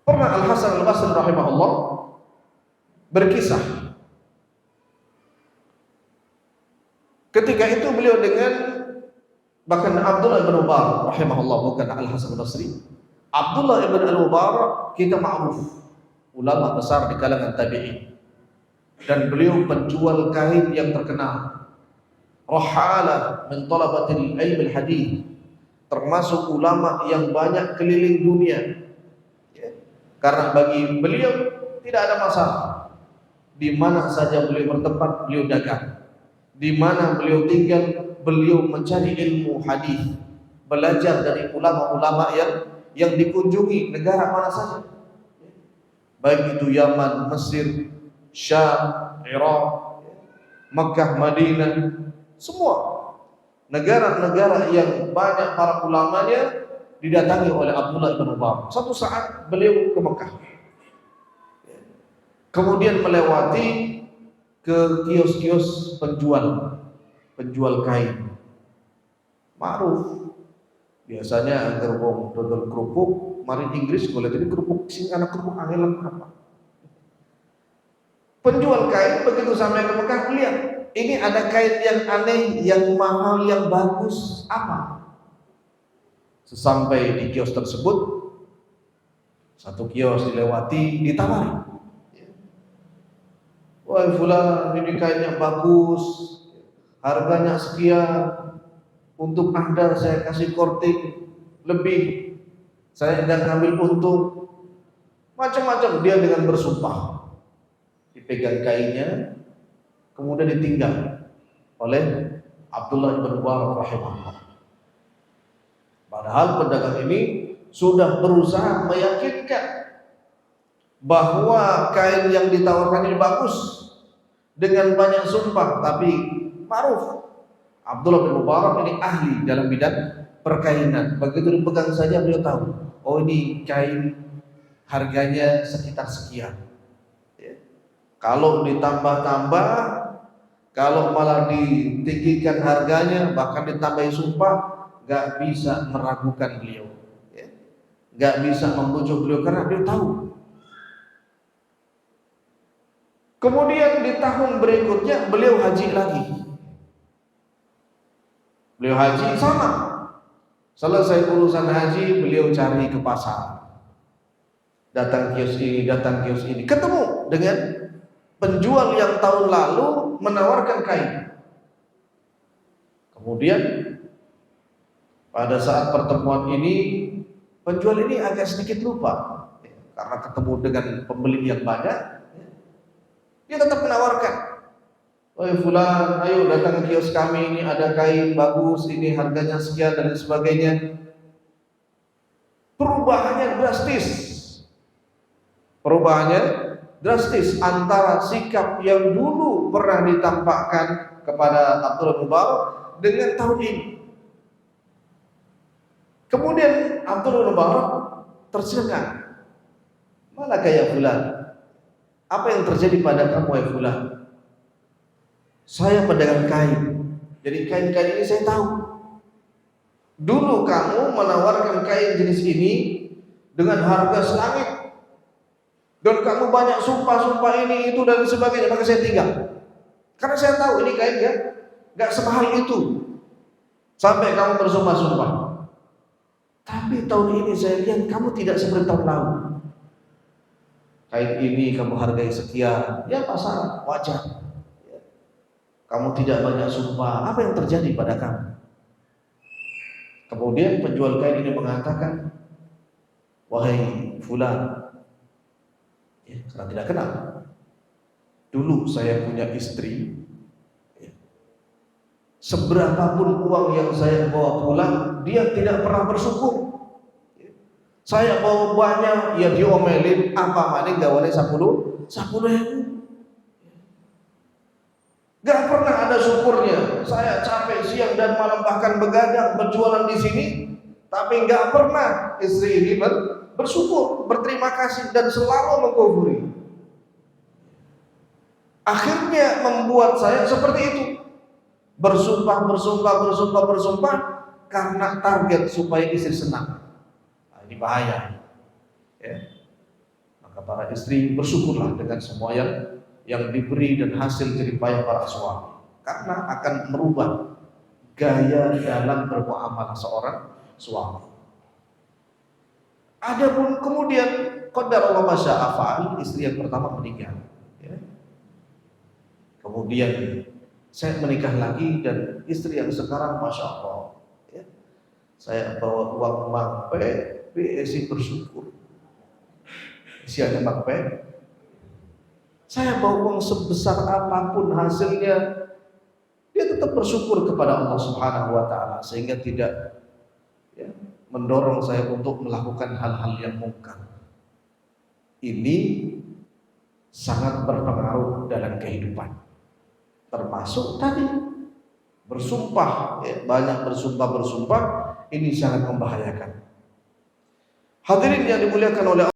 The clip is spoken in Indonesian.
Pernah Al-Hasan Al-Basri rahimahullah berkisah, ketika itu beliau dengan bahkan Abdullah bin Mubarak rahimahullah, bukan Al-Hasan Al-Basri, Abdullah bin Al-Mubarak kita ma'ruf, ulama besar di kalangan tabi'in, dan beliau penjual kain yang terkenal, rahala min talabatil ilm al-hadith, termasuk ulama yang banyak keliling dunia. Karena bagi beliau tidak ada masalah, di mana saja beliau bertempat beliau dagang, di mana beliau tinggal beliau mencari ilmu hadis, belajar dari ulama-ulama yang dikunjungi negara mana saja, baik itu Yaman, Mesir, Syam, Irak, Makkah, Madinah, semua negara-negara yang banyak para ulamanya didatangi oleh Abdullah bin Mubarak. Satu saat beliau ke Mekah, kemudian melewati ke kios-kios penjual kain ma'ruf. Biasanya gerbong dodol kerupuk, mari Inggris boleh jadi kerupuk sing anak kerupuk angelan apa. Penjual kain begitu sampai ke Mekah, lihat ini ada kain yang aneh, yang mahal, yang bagus, apa? Sesampai di kios tersebut, satu kios dilewati, ditawari, wah fulan, ini kainnya bagus, harganya sekian, untuk Anda saya kasih korting lebih, saya tidak ngambil untung, macam-macam. Dia dengan bersumpah, dipegang kainnya, kemudian ditinggal oleh Abdullah bin Mubarak rahimahullah. Padahal pedagang ini sudah berusaha meyakinkan bahwa kain yang ditawarkan ini bagus dengan banyak sumpah, tapi ma'ruf. Abdullah bin Mubarak ini ahli dalam bidang perkainan. Begitu dipegang saja beliau tahu, oh ini kain harganya sekitar sekian. Kalau ditambah-tambah, kalau malah ditinggikan harganya, bahkan ditambahi sumpah, gak bisa meragukan beliau, gak bisa membujuk beliau karena beliau tahu. Kemudian di tahun berikutnya beliau haji lagi. Beliau haji sama, selesai urusan haji beliau cari ke pasar, datang kios ini, ketemu dengan penjual yang tahun lalu menawarkan kain. Kemudian pada saat pertemuan ini, penjual ini agak sedikit lupa, karena ketemu dengan pembeli yang banyak, dia tetap menawarkan, "Oi fulan, ayo datang ke kios kami, ini ada kain bagus, ini harganya sekian dan sebagainya." Perubahannya drastis antara sikap yang dulu pernah ditampakkan kepada Abdullah bin Mubarak dengan tahun ini. Kemudian Abdullah bin Mubarak tercengang. "Mana kayak fulan? Apa yang terjadi pada kamu ya fulan? Saya pedagang kain. Jadi kain-kain ini saya tahu. Dulu kamu menawarkan kain jenis ini dengan harga selangit. Dan kamu banyak sumpah ini itu dan sebagainya, maka saya tinggal. Karena saya tahu ini kain gak semahal itu. Sampai kamu bersumpah-sumpah. Tapi tahun ini saya lihat kamu tidak seperti tahun lalu. Kain ini kamu hargai sekian, ya pasar wajar. Kamu tidak banyak sumpah, apa yang terjadi pada kamu?" Kemudian penjual kain ini mengatakan, "Wahai fulan," karena tidak kenal, "dulu saya punya istri, seberapapun uang yang saya bawa pulang, dia tidak pernah bersyukur. Saya bawa banyak, ya diomelin, apa maning gawane 10.000. Gak pernah ada syukurnya. Saya capek siang dan malam bahkan begadang berjualan di sini, tapi gak pernah istri ini bersyukur, berterima kasih dan selalu mengkufuri. Akhirnya membuat saya seperti itu, bersumpah karena target supaya istri senang." Nah, ini bahaya, ya. para istri bersyukurlah dengan semua yang diberi dan hasil jerih payah para suami, karena akan merubah gaya dalam bermuamalah seorang suami. Adapun kemudian qadarullah ma syaa fa'al, istri yang pertama meninggal, ya. Kemudian saya menikah lagi dan istri yang sekarang masya Allah, ya. Saya bawa uang mangpe, BSI bersyukur. Siapa mangpe? Saya bawa uang sebesar apapun hasilnya, dia tetap bersyukur kepada Allah Subhanahu wa taala, sehingga tidak, ya, mendorong saya untuk melakukan hal-hal yang mungkar. Ini sangat berpengaruh dalam kehidupan. Termasuk tadi bersumpah, ya, banyak bersumpah, ini sangat membahayakan. Hadirin yang dimuliakan oleh